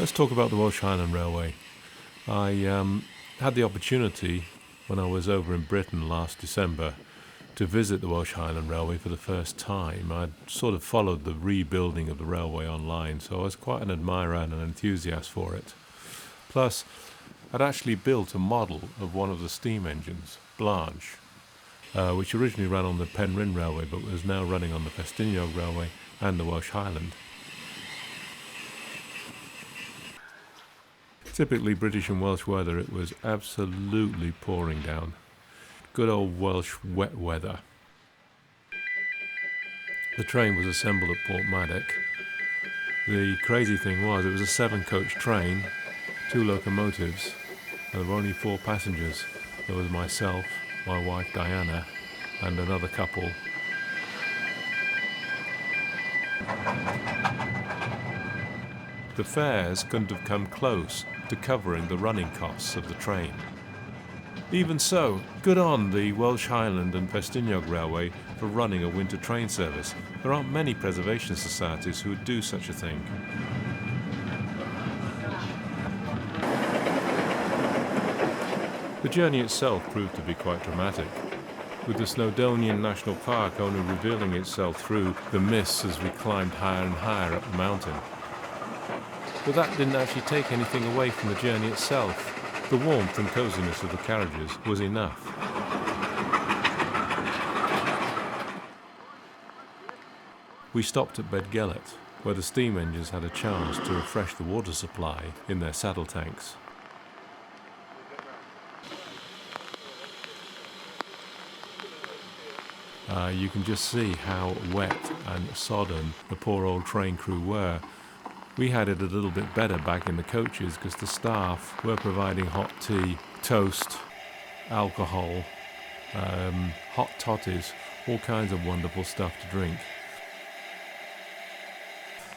Let's talk about the Welsh Highland Railway. I had the opportunity when I was over in Britain last December to visit the Welsh Highland Railway for the first time. I'd sort of followed the rebuilding of the railway online, so I was quite an admirer and an enthusiast for it. Plus, I'd actually built a model of one of the steam engines, Blanche, which originally ran on the Penrhyn Railway but was now running on the Festiniog Railway and the Welsh Highland. Typically British and Welsh weather, it was absolutely pouring down. Good old Welsh wet weather. The train was assembled at Portmaddock. The crazy thing was, it was a 7-coach train, 2 locomotives, and there were only 4 passengers. There was myself, my wife Diana, and another couple. The fares couldn't have come close to covering the running costs of the train. Even so, good on the Welsh Highland and Festiniog Railway for running a winter train service. There aren't many preservation societies who would do such a thing. The journey itself proved to be quite dramatic, with the Snowdonian National Park only revealing itself through the mists as we climbed higher and higher up the mountain. But that didn't actually take anything away from the journey itself. The warmth and coziness of the carriages was enough. We stopped at Bedgellet, where the steam engines had a chance to refresh the water supply in their saddle tanks. You can just see how wet and sodden the poor old train crew were. We had it a little bit better back in the coaches because the staff were providing hot tea, toast, alcohol, hot toddies, all kinds of wonderful stuff to drink.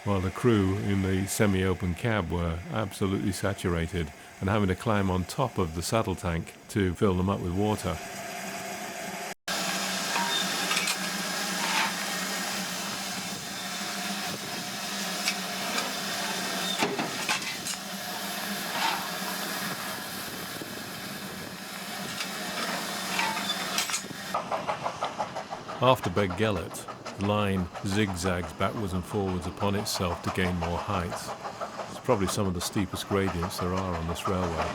While the crew in the semi-open cab were absolutely saturated and having to climb on top of the saddle tank to fill them up with water. After Bedgellet, the line zigzags backwards and forwards upon itself to gain more height. It's probably some of the steepest gradients there are on this railway.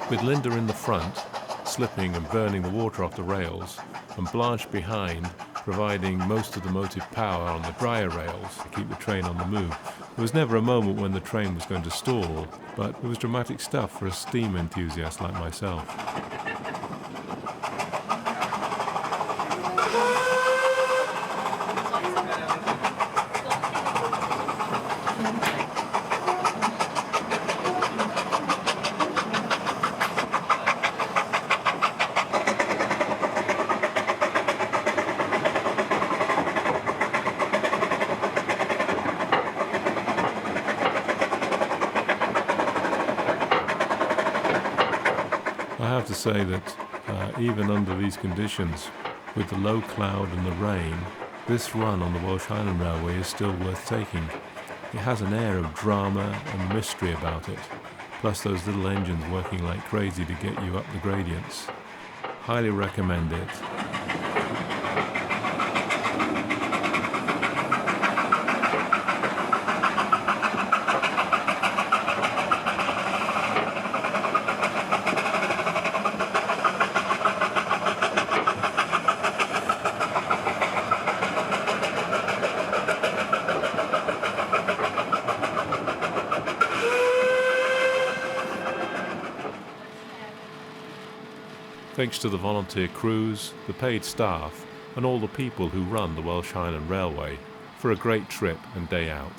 With Linda in the front, slipping and burning the water off the rails, and Blanche behind, providing most of the motive power on the drier rails to keep the train on the move. There was never a moment when the train was going to stall, but it was dramatic stuff for a steam enthusiast like myself. I have to say that even under these conditions, with the low cloud and the rain, this run on the Welsh Highland Railway is still worth taking. It has an air of drama and mystery about it, plus those little engines working like crazy to get you up the gradients. Highly recommend it. Thanks to the volunteer crews, the paid staff, and all the people who run the Welsh Highland Railway for a great trip and day out.